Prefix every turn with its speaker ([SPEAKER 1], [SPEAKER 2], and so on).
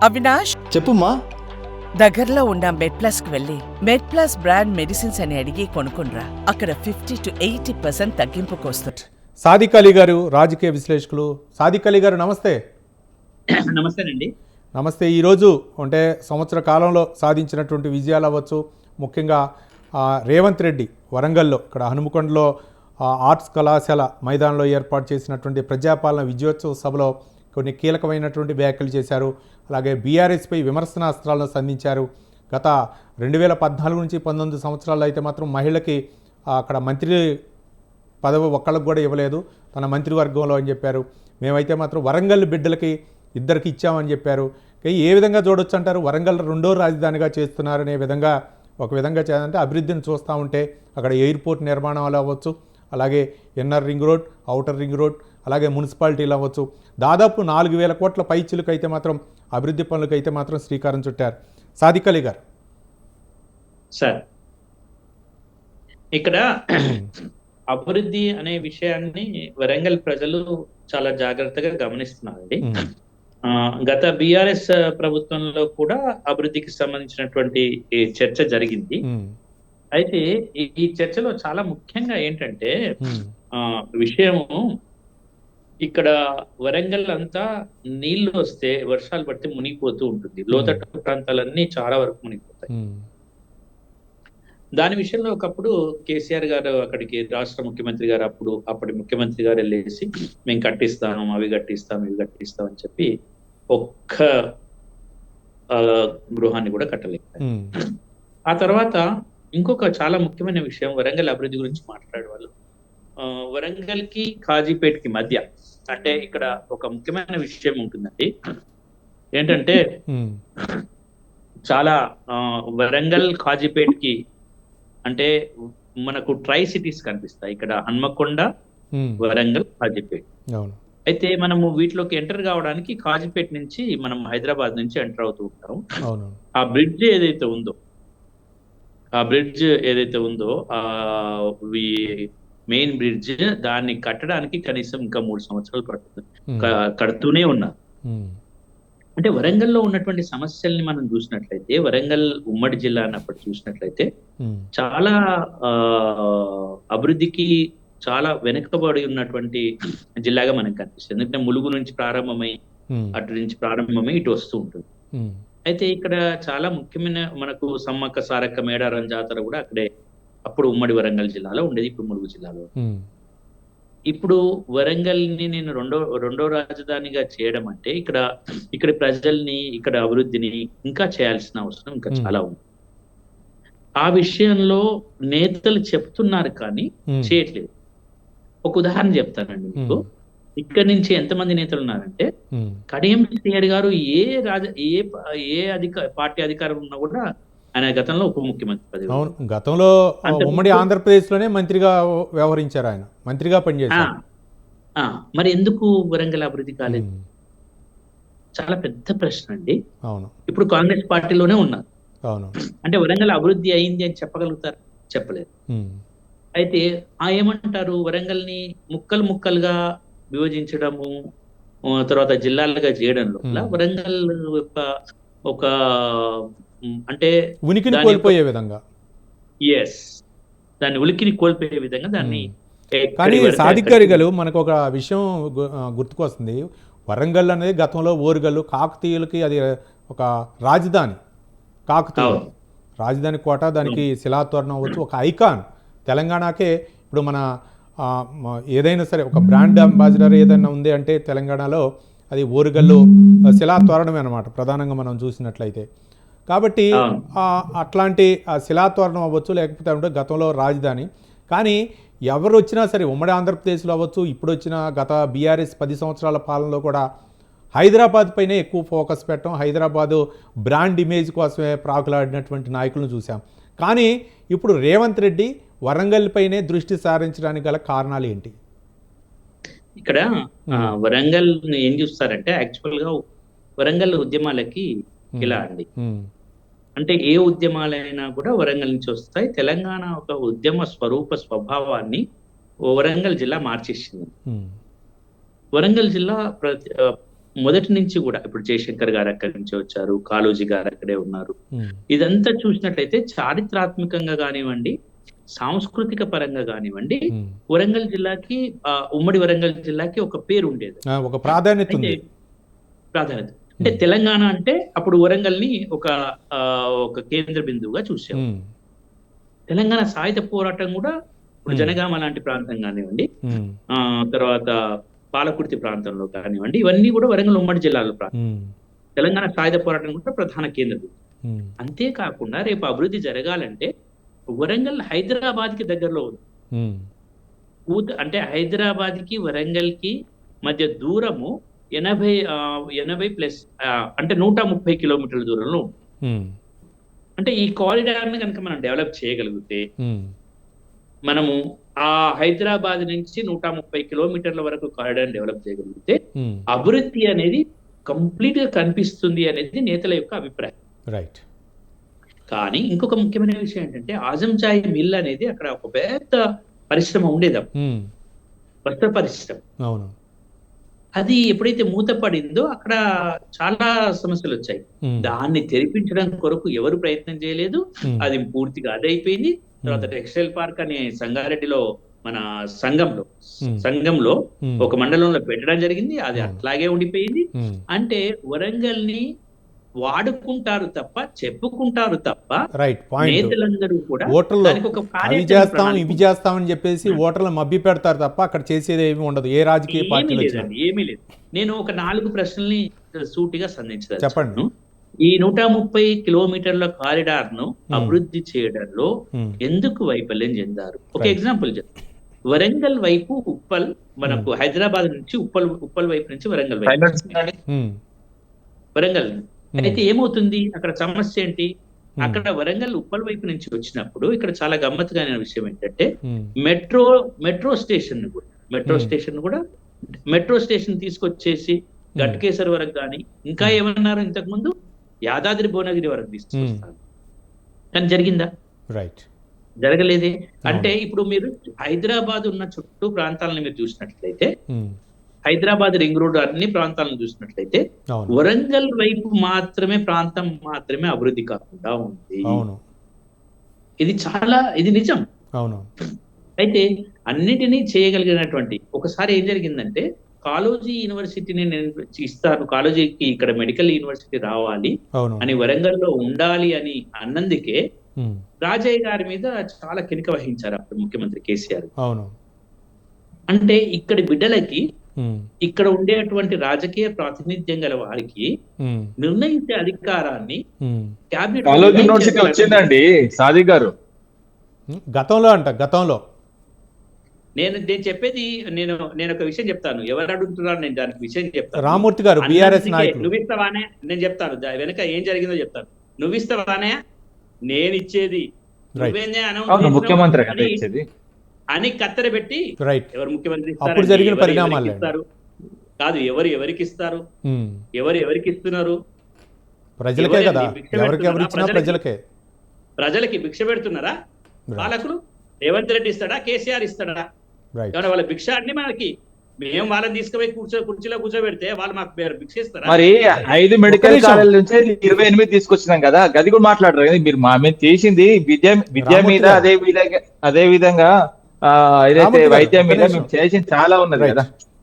[SPEAKER 1] అవినాష్,
[SPEAKER 2] చెప్పుమ్మా.
[SPEAKER 1] దగ్గరలో ఉన్న మెడ్ప్లస్కి వెళ్ళి మెడ్ప్లస్ బ్రాండ్ మెడిసిన్స్ అని అడిగి కొనుక్కునరా. అక్కడ 50 to 80% తగ్గింపుకు వస్తుంది.
[SPEAKER 3] సాదిక్ అలీ గారు, రాజకీయ విశ్లేషకులు. సాదిక్ అలీ గారు నమస్తే.
[SPEAKER 4] నమస్తేనండి.
[SPEAKER 3] నమస్తే. ఈరోజు అంటే సంవత్సర కాలంలో సాధించినటువంటి విజయాలు అవ్వచ్చు, ముఖ్యంగా రేవంత్ రెడ్డి వరంగల్లో ఇక్కడ హనుమకొండలో ఆర్ట్స్ కళాశాల మైదానంలో ఏర్పాటు చేసినటువంటి ప్రజాపాలన విజయోత్సవ సభలో కొన్ని కీలకమైనటువంటి వ్యాఖ్యలు చేశారు. అలాగే బీఆర్ఎస్పై విమర్శనాస్త్రాలను సంధించారు. గత 2014 నుంచి 19 సంవత్సరాల్లో అయితే మాత్రం మహిళకి అక్కడ మంత్రి పదవి ఒక్కళ్ళకు కూడా ఇవ్వలేదు తన మంత్రివర్గంలో అని చెప్పారు. మేమైతే మాత్రం వరంగల్ బిడ్డలకి ఇద్దరికి ఇచ్చామని చెప్పారు. ఏ విధంగా చూడొచ్చు అంటారు? వరంగల్ రెండో రాజధానిగా చేస్తున్నారనే విధంగా ఒక విధంగా చేయాలంటే అభివృద్ధిని చూస్తూ ఉంటే అక్కడ ఎయిర్పోర్ట్ నిర్మాణాలు అవ్వచ్చు, అలాగే inner ring road, outer ring road, అలాగే మున్సిపాలిటీలు అవ్వచ్చు, దాదాపు 4,000 కోట్ల పైచిలకు అయితే మాత్రం అభివృద్ధి పనులకు అయితే మాత్రం శ్రీకారం చుట్టారు. సాదిక్ అలీ గారు
[SPEAKER 4] సార్, ఇక్కడ అభివృద్ధి అనే విషయాన్ని వరంగల్ ప్రజలు చాలా జాగ్రత్తగా గమనిస్తున్నారండి. గత బీఆర్ఎస్ ప్రభుత్వంలో కూడా అభివృద్ధికి సంబంధించినటువంటి చర్చ జరిగింది. అయితే ఈ చర్చలో చాలా ముఖ్యంగా ఏంటంటే విషయము, ఇక్కడ వరంగల్ అంతా నీళ్లు వస్తే వర్షాలు పడితే మునిగిపోతూ ఉంటుంది. లోతట్టు ప్రాంతాలన్నీ చాలా వరకు మునిగిపోతాయి. దాని విషయంలో ఒకప్పుడు కేసీఆర్ గారు అక్కడికి రాష్ట్ర ముఖ్యమంత్రి గారు అప్పటి ముఖ్యమంత్రి గారు వెళ్ళేసి మేము కట్టిస్తాము, అవి కట్టిస్తాం, ఇవి కట్టిస్తాం అని చెప్పి ఒక్క గృహాన్ని కూడా కట్టలేదు. ఆ తర్వాత ఇంకొక చాలా ముఖ్యమైన విషయం, వరంగల్ అభివృద్ధి గురించి మాట్లాడే వాళ్ళు వరంగల్ కి కాజీపేట్ కి మధ్య, అంటే ఇక్కడ ఒక ముఖ్యమైన విషయం ఉంటుందండి. ఏంటంటే చాలా వరంగల్ కాజీపేట్ కి అంటే మనకు ట్రై సిటీస్ కనిపిస్తాయి ఇక్కడ, హన్మకొండ, వరంగల్, కాజీపేట్. అయితే మనము వీటిలోకి ఎంటర్ కావడానికి కాజీపేట్ నుంచి మనం హైదరాబాద్ నుంచి ఎంటర్ అవుతూ ఉంటాం. ఆ బ్రిడ్జ్ ఏదైతే ఉందో ఆ మెయిన్ బ్రిడ్జ్, దాన్ని కట్టడానికి కనీసం ఇంకా 3 సంవత్సరాలు పడుతుంది. కడుతూనే ఉన్నారు. అంటే వరంగల్లో ఉన్నటువంటి సమస్యల్ని మనం చూసినట్లయితే, వరంగల్ ఉమ్మడి జిల్లా అన్నప్పుడు చూసినట్లయితే చాలా అభివృద్ధికి చాలా వెనుకబడి ఉన్నటువంటి జిల్లాగా మనకు కనిపిస్తుంది. ఎందుకంటే ములుగు నుంచి ప్రారంభమై ఇటు వస్తూ ఉంటుంది. అయితే ఇక్కడ చాలా ముఖ్యమైన మనకు సమ్మక్క సారక్క మేడారం జాతర కూడా అక్కడే, అప్పుడు ఉమ్మడి వరంగల్ జిల్లాలో ఉండేది, ఇప్పుడు ములుగు జిల్లాలో. ఇప్పుడు వరంగల్ ని నేను రెండో రాజధానిగా చేయడం అంటే ఇక్కడ ప్రజల్ని, ఇక్కడ అభివృద్ధిని ఇంకా చేయాల్సిన అవసరం ఇంకా చాలా ఉంది. ఆ విషయంలో నేతలు చెప్తున్నారు కానీ చేయట్లేదు. ఒక ఉదాహరణ చెప్తానండి మీకు. ఇక్కడ నుంచి ఎంతమంది నేతలు ఉన్నారంటే, కడియం శ్రీహరి గారు పార్టీ అధికారం ఉన్నా కూడా ఆయన గతంలో ఉప ముఖ్యమంత్రి పదవి,
[SPEAKER 3] గతంలో ఉమ్మడి ఆంధ్రప్రదేశ్ లోనే మంత్రిగా వ్యవహరించారు, ఆయన మంత్రిగా పనిచేశారు.
[SPEAKER 4] మరి ఎందుకు వరంగల్ అభివృద్ధి కాలేదు? చాలా పెద్ద ప్రశ్న అండి.
[SPEAKER 3] అవును.
[SPEAKER 4] ఇప్పుడు కాంగ్రెస్ పార్టీలోనే ఉన్నారు.
[SPEAKER 3] అవును.
[SPEAKER 4] అంటే వరంగల్ అభివృద్ధి అయింది అని చెప్పగలుగుతారు? చెప్పలేదు. అయితే ఏమంటారు, వరంగల్ ని ముక్కలుగా విభజించడము, తర్వాత జిల్లాలుగా చేయడంలో వరంగల్ ఒక అంటే
[SPEAKER 3] ఉనికిని కోల్పోయే విధంగా,
[SPEAKER 4] దాన్ని ఉనికిని కోల్పోయే విధంగా దాన్ని.
[SPEAKER 3] కానీ సాదిక్ గారు, మనకు ఒక విషయం గుర్తుకొస్తుంది. వరంగల్ అనేది గతంలో ఓరుగల్లు, కాకతీయులకి అది ఒక రాజధాని. కాకతీయులు రాజధాని కోట, దానికి శిలాతోరణం అవ్వచ్చు, ఒక ఐకాన్. తెలంగాణకే ఇప్పుడు మన ఏదైనా సరే ఒక బ్రాండ్ అంబాసిడర్ ఏదైనా ఉంది అంటే తెలంగాణలో అది ఓరుగల్లు శిలాతోరణమే అన్నమాట, ప్రధానంగా మనం చూసినట్లయితే. కాబట్టి అట్లాంటి శిలాతోరణం అవ్వచ్చు, లేకపోతే గతంలో రాజధాని. కానీ ఎవరు వచ్చినా సరే, ఉమ్మడి ఆంధ్రప్రదేశ్లో అవ్వచ్చు, ఇప్పుడు వచ్చిన గత బీఆర్ఎస్ 10 సంవత్సరాల పాలనలో కూడా హైదరాబాద్ పైనే ఎక్కువ ఫోకస్ పెట్టడం, హైదరాబాదు బ్రాండ్ ఇమేజ్ కోసమే ప్రాకులాడినటువంటి నాయకులను చూసాం. కానీ ఇప్పుడు రేవంత్ రెడ్డి వరంగల్ పైనే దృష్టి సారించడానికి గల కారణాలు ఏంటి?
[SPEAKER 4] ఇక్కడ వరంగల్ ఏం చూస్తారంటే, యాక్చువల్ గా వరంగల్ ఉద్యమాలకి ఇలా అండి. అంటే ఏ ఉద్యమాలైనా కూడా వరంగల్ నుంచి వస్తాయి. తెలంగాణ ఒక ఉద్యమ స్వభావాన్ని వరంగల్ జిల్లా మార్చేసింది. వరంగల్ జిల్లా మొదటి నుంచి కూడా ఇప్పుడు జయశంకర్ గారు అక్కడి నుంచి వచ్చారు, కాళోజీ గారు అక్కడే ఉన్నారు. ఇదంతా చూసినట్లయితే చారిత్రాత్మకంగా కానివ్వండి, సాంస్కృతిక పరంగా కానివ్వండి, వరంగల్ జిల్లాకి ఉమ్మడి వరంగల్ జిల్లాకి ఒక పేరు ఉండేది,
[SPEAKER 3] ఒక ప్రాధాన్యత ఉంది.
[SPEAKER 4] ప్రాధాన్యత అంటే తెలంగాణ అంటే అప్పుడు వరంగల్ ని ఒక కేంద్ర బిందువుగా చూసాం. తెలంగాణ సాయుధ పోరాటం కూడా ఇప్పుడు జనగామ లాంటి ప్రాంతం కానివ్వండి, తర్వాత పాలకుర్తి ప్రాంతంలో కానివ్వండి, ఇవన్నీ కూడా వరంగల్ ఉమ్మడి జిల్లాలో ప్రాంతం. తెలంగాణ సాయుధ పోరాటం కూడా ప్రధాన కేంద్ర బిందువు. అంతేకాకుండా రేపు అభివృద్ధి జరగాలంటే వరంగల్ హైదరాబాద్ కి దగ్గరలో ఉంది. అంటే హైదరాబాద్ కి వరంగల్ కి మధ్య దూరము 80+ అంటే 130 కిలోమీటర్ల దూరంలో ఉంది. అంటే ఈ కారిడార్ ని కనుక మనం డెవలప్ చేయగలిగితే మనము ఆ హైదరాబాద్ నుంచి 130 కిలోమీటర్ల వరకు కారిడార్ డెవలప్ చేయగలిగితే అభివృద్ధి అనేది కంప్లీట్ గా కనిపిస్తుంది అనేది నేతల యొక్క అభిప్రాయం.
[SPEAKER 3] రైట్.
[SPEAKER 4] కానీ ఇంకొక ముఖ్యమైన విషయం ఏంటంటే ఆజంచాయి మిల్ అనేది అక్కడ ఒక పెద్ద పరిశ్రమ ఉండేది, వస్త్ర పరిశ్రమ.
[SPEAKER 3] అవును.
[SPEAKER 4] అది ఎప్పుడైతే మూతపడిందో అక్కడ చాలా సమస్యలు వచ్చాయి. దాన్ని తెరిపించడం కొరకు ఎవరు ప్రయత్నం చేయలేదు. అది పూర్తిగా అదైపోయింది. తర్వాత టెక్స్టైల్ పార్క్ అనే సంగారెడ్డిలో మన సంఘంలో ఒక మండలంలో పెట్టడం జరిగింది. అది అట్లాగే ఉండిపోయింది. అంటే వరంగల్ ని వాడుకుంటారు తప్ప, చెప్పుకుంటారు తప్ప, నేతలందరూ కూడా
[SPEAKER 3] అవి చేస్తాం ఇవి చేస్తామని చెప్పేసి ఓటర్లు మభ్య పెడతారు తప్ప అక్కడ చేసేది ఏమి ఉండదు. ఏ రాజకీయ పార్టీ
[SPEAKER 4] ఏమీ లేదు. నేను ఒక 4 ప్రశ్నల్ని సూటిగా సంధించాను.
[SPEAKER 3] చెప్పండి.
[SPEAKER 4] ఈ 130 కిలోమీటర్ల కారిడార్ ను అభివృద్ధి చేయడంలో ఎందుకు వైఫల్యం చెందారు? ఒక ఎగ్జాంపుల్ చెప్తాను. వరంగల్ వైపు ఉప్పల్, మనకు హైదరాబాద్ నుంచి ఉప్పల్ వైపు నుంచి వరంగల్ అయితే ఏమవుతుంది అక్కడ సమస్య ఏంటి? అక్కడ వరంగల్ ఉప్పల్ వైపు నుంచి వచ్చినప్పుడు ఇక్కడ చాలా గమ్మత్తుగా విషయం ఏంటంటే మెట్రో స్టేషన్ తీసుకొచ్చేసి గట్కేసర్ వరకు కానీ ఇంకా ఏమన్నారు ఇంతకు ముందు యాదాద్రి భువనగిరి వరకు తీసుకొస్తారు. కానీ జరిగిందా? జరగలేదే. అంటే ఇప్పుడు మీరు హైదరాబాద్ ఉన్న చుట్టూ ప్రాంతాలను మీరు చూసినట్లయితే, హైదరాబాద్ రింగ్ రోడ్ అన్ని ప్రాంతాలను చూసినట్లయితే వరంగల్ వైపు ప్రాంతం మాత్రమే అభివృద్ధి కాకుండా ఉంది. ఇది నిజం. అయితే అన్నిటినీ చేయగలిగినటువంటి ఒకసారి ఏం జరిగిందంటే, కాళోజీ యూనివర్సిటీని నేను ఇస్తాను, కాళోజీకి ఇక్కడ మెడికల్ యూనివర్సిటీ రావాలి అని, వరంగల్లో ఉండాలి అని అన్నందుకే రాజయ్య గారి మీద చాలా కినిక వహించారు అప్పుడు ముఖ్యమంత్రి కేసీఆర్. అంటే ఇక్కడి బిడ్డలకి, ఇక్కడ ఉండేటువంటి రాజకీయ ప్రాతినిధ్యం గల వారికి నిర్ణయించే అధికారాన్ని క్యాబినెట్
[SPEAKER 2] యూనివర్సిటీ వచ్చిందండి సాదిక్ గారు
[SPEAKER 3] గతంలో
[SPEAKER 4] నేను చెప్పేది నేను ఒక విషయం చెప్తాను. ఎవరు అడుగుతున్నారు నేను దానికి విషయం చెప్తాను.
[SPEAKER 3] రామూర్తి గారు బీఆర్ఎస్ నాయకులు.
[SPEAKER 4] నువ్వు ఇస్తావానే నేను చెప్తాను, వెనక ఏం జరిగిందో చెప్తాను. నువ్వు ఇస్తావానే నేను ఇచ్చేది
[SPEAKER 2] ముఖ్యమంత్రి
[SPEAKER 4] అని కత్తెర పెట్టి ఎవరు ముఖ్యమంత్రి
[SPEAKER 3] అప్పుడు జరిగిన పరిణామాలు
[SPEAKER 4] కాదు, ఎవరికి ఇస్తారు, ఎవరికి ఇస్తున్నారు?
[SPEAKER 3] ప్రజలకే కదా,
[SPEAKER 4] ప్రజలకి భిక్ష పెడుతున్నారా పాలకులు? రేవంత్ రెడ్డి ఇస్తాడా, కేసీఆర్ ఇస్తాడా? వాళ్ళ భిక్ష అన్ని మనకి, మేము వాళ్ళని తీసుకుపోయి కుర్చీలో కూర్చోబెడితే వాళ్ళు మాకు భిక్ష ఇస్తారా?
[SPEAKER 2] మరి 5 మెడికల్ కాలేజ్ నుంచి 28 తీసుకొచ్చినాం కదా, గది కూడా మాట్లాడరు కదా మీరు. మేము చేసింది విద్య మీద, అదే విధంగా ఏదైతే వైద్యం మీద మేము చేసింది చాలా ఉన్నది కదా.